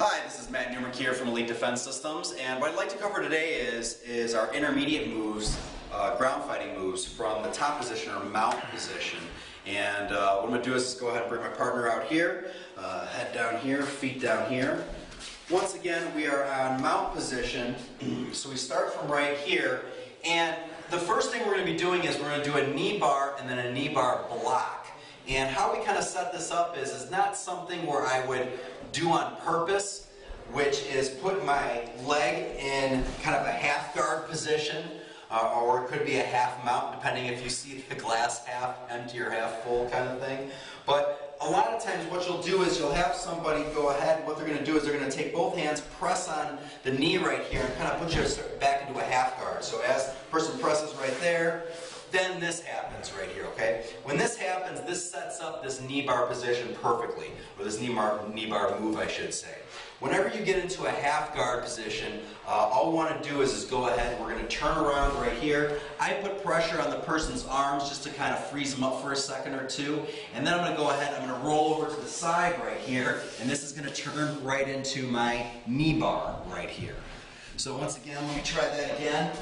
Hi, this is Matt Newmark here from Elite Defense Systems, and what I'd like to cover today is our intermediate moves, ground fighting moves from the top position or mount position. And what I'm going to do is go ahead and bring my partner out here, head down here, feet down here. Once again, we are on mount position, so we start from right here, and the first thing we're going to be doing is we're going to do a knee bar and then a knee bar block. And how we kind of set this up is not something where I would do on purpose, which is put my leg in kind of a half guard position, or it could be a half mount, depending if you see the glass half empty or half full kind of thing. But a lot of times what you'll do is you'll have somebody go ahead, what they're going to do is they're going to take both hands, press on the knee right here, and kind of put you back into a half guard. So as the person presses right there, then this happens right here, okay? When this happens, this sets up this knee bar position perfectly, or this knee bar move, I should say. Whenever you get into a half guard position, all we want to do is go ahead and we're going to turn around right here. I put pressure on the person's arms just to kind of freeze them up for a second or two, and then I'm going to go ahead, I'm going to roll over to the side right here, and this is going to turn right into my knee bar right here. So once again, let me try that again.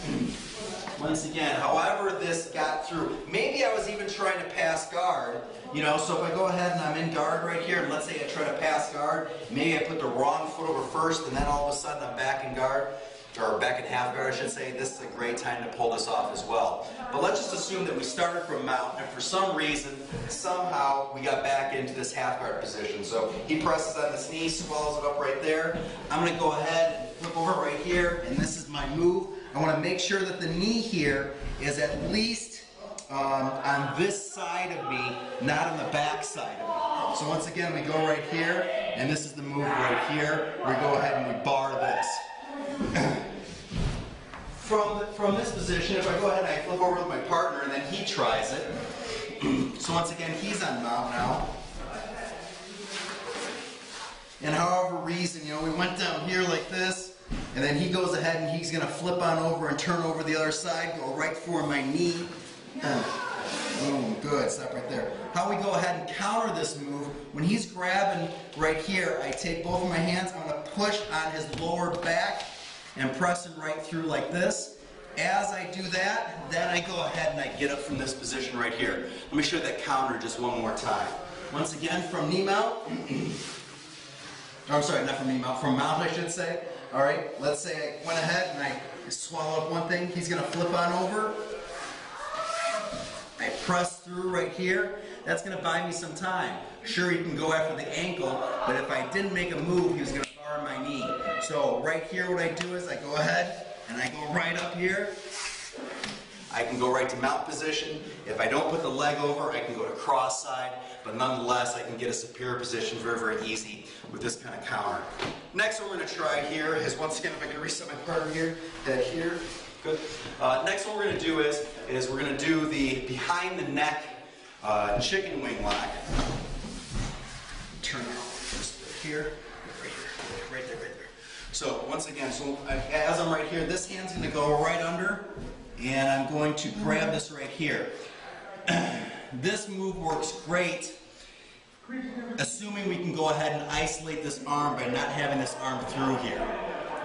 Once again, however this got through, maybe I was even trying to pass guard, you know, so if I go ahead and I'm in guard right here, and let's say I try to pass guard, maybe I put the wrong foot over first, and then all of a sudden I'm back in guard, or back in half guard, I should say. This is a great time to pull this off as well. But let's just assume that we started from mount, and for some reason, somehow we got back into this half guard position. So he presses on his knee, swallows it up right there. I'm going to go ahead and flip over right here, and this is my move. I want to make sure that the knee here is at least on this side of me, not on the back side of me. So once again, we go right here, and this is the move right here. We go ahead and we bar this. From this position, if I go ahead and I flip over with my partner, and then he tries it. So once again, he's on mount now. And however reason, you know, we went down here like this, and then he goes ahead and he's going to flip on over and turn over the other side, go right for my knee. Boom, good, stop right there. How we go ahead and counter this move, when he's grabbing right here, I take both of my hands, I'm going to push on his lower back and press it right through like this. As I do that, then I go ahead and I get up from this position right here. Let me show you that counter just one more time. Once again, from knee mount. I'm sorry, not from knee mount, from mount I should say. All right, let's say I went ahead and I swallowed one thing. He's going to flip on over. I press through right here. That's going to buy me some time. Sure, he can go after the ankle, but if I didn't make a move, he was going to bar my knee. So right here, what I do is I go ahead and I go right up here. I can go right to mount position. If I don't put the leg over, I can go to cross side, but nonetheless, I can get a superior position very, very easy with this kind of counter. Next one we're going to try here is, once again, if I can reset my partner here, head here. Good. Next one we're going to do is we're going to do the behind the neck chicken wing lock. Turn out just here, right there. So once again, as I'm right here, this hand's going to go right under, and I'm going to grab this right here. This move works great, assuming we can go ahead and isolate this arm by not having this arm through here.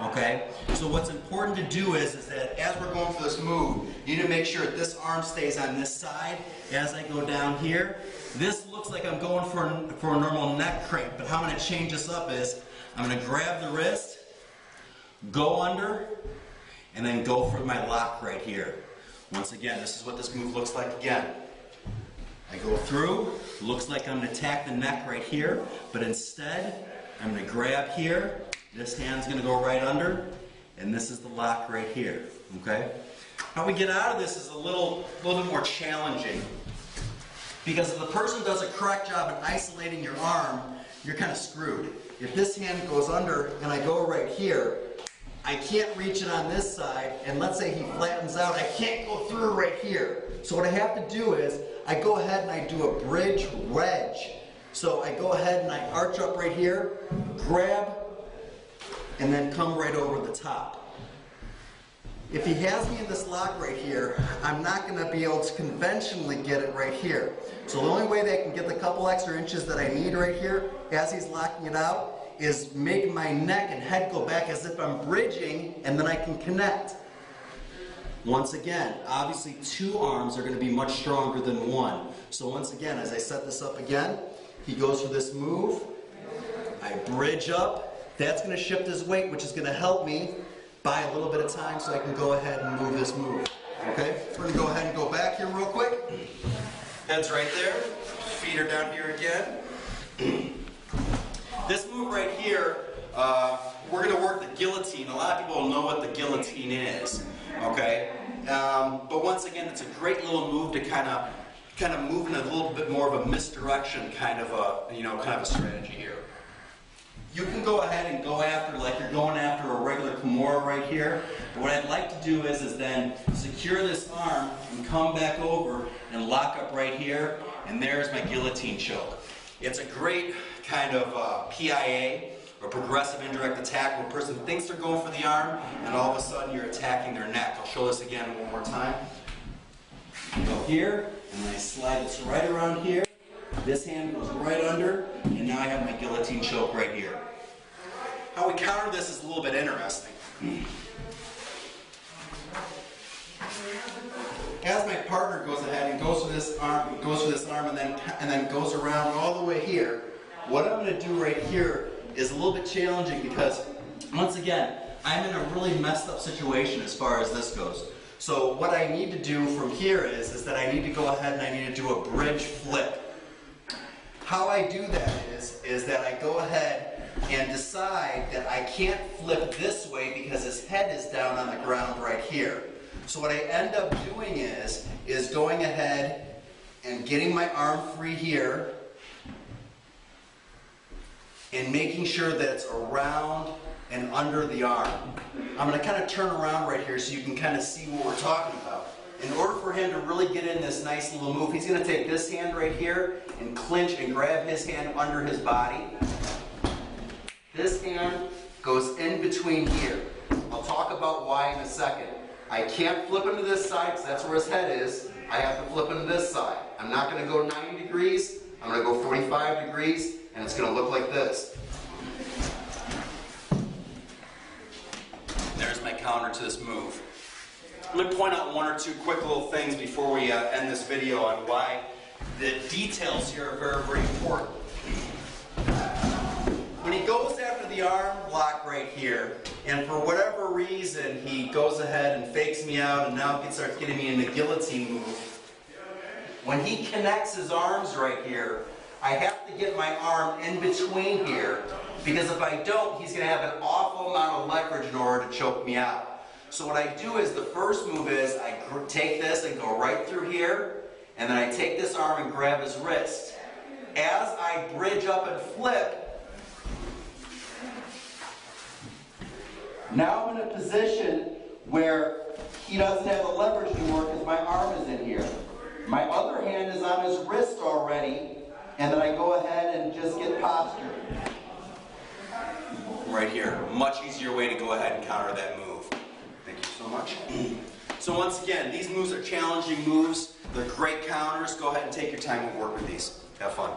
Okay? So what's important to do is that as we're going for this move, you need to make sure that this arm stays on this side. As I go down here, this looks like I'm going for a normal neck crank, but how I'm going to change this up is I'm going to grab the wrist, go under, and then go for my lock right here. Once again, this is what this move looks like again. I go through, looks like I'm going to attack the neck right here, but instead, I'm going to grab here, this hand's going to go right under, and this is the lock right here, okay? How we get out of this is a little bit more challenging, because if the person does a correct job in isolating your arm, you're kind of screwed. If this hand goes under and I go right here, I can't reach it on this side, and let's say he flattens out, I can't go through right here. So what I have to do is, I go ahead and I do a bridge wedge. So I go ahead and I arch up right here, grab, and then come right over the top. If he has me in this lock right here, I'm not going to be able to conventionally get it right here. So the only way that I can get the couple extra inches that I need right here, as he's locking it out, is make my neck and head go back as if I'm bridging, and then I can connect. Once again, obviously 2 arms are going to be much stronger than 1. So once again, as I set this up again, he goes for this move. I bridge up. That's going to shift his weight, which is going to help me buy a little bit of time so I can go ahead and move this move. Okay? We're going to go ahead and go back here real quick. Head's right there. Feet are down here again. This move right here, we're going to work the guillotine. A lot of people don't know what the guillotine is. Okay? But once again, it's a great little move to kind of move in a little bit more of a misdirection kind of a strategy here. You can go ahead and go after, like you're going after a regular Kimura right here. But what I'd like to do is then secure this arm and come back over and lock up right here, and there's my guillotine choke. It's a great kind of PIA, or progressive indirect attack, where a person thinks they're going for the arm, and all of a sudden you're attacking their neck. I'll show this again one more time. Go here, and then I slide this right around here. This hand goes right under, and now I have my guillotine choke right here. How we counter this is a little bit interesting. As my partner goes ahead and goes for this arm, and then goes around all the way here, what I'm going to do right here is a little bit challenging because, once again, I'm in a really messed up situation as far as this goes. So what I need to do from here is that I need to go ahead and I need to do a bridge flip. How I do that is that I go ahead and decide that I can't flip this way because his head is down on the ground right here. So what I end up doing is going ahead and getting my arm free here and making sure that it's around and under the arm. I'm going to kind of turn around right here so you can kind of see what we're talking about. In order for him to really get in this nice little move, he's going to take this hand right here and clinch and grab his hand under his body. This hand goes in between here. I'll talk about why in a second. I can't flip him to this side because that's where his head is. I have to flip him to this side. I'm not going to go 90 degrees. I'm going to go 45 degrees, and it's going to look like this. There's my counter to this move. I'm going to point out 1 or 2 quick little things before we end this video on why the details here are very, very important. When he goes after the arm block right here, and for whatever reason he goes ahead and fakes me out and now starts getting me in the guillotine move, when he connects his arms right here, I have to get my arm in between here, because if I don't, he's going to have an awful amount of leverage in order to choke me out. So what I do is, the first move is I take this and go right through here, and then I take this arm and grab his wrist. As I bridge up and flip, now I'm in a position where he doesn't have the leverage anymore because my arm is in here. My other hand is on his wrist already, and then I go ahead and just get posture. Right here. Much easier way to go ahead and counter that move. Thank you so much. So once again, these moves are challenging moves. They're great counters. Go ahead and take your time and work with these. Have fun.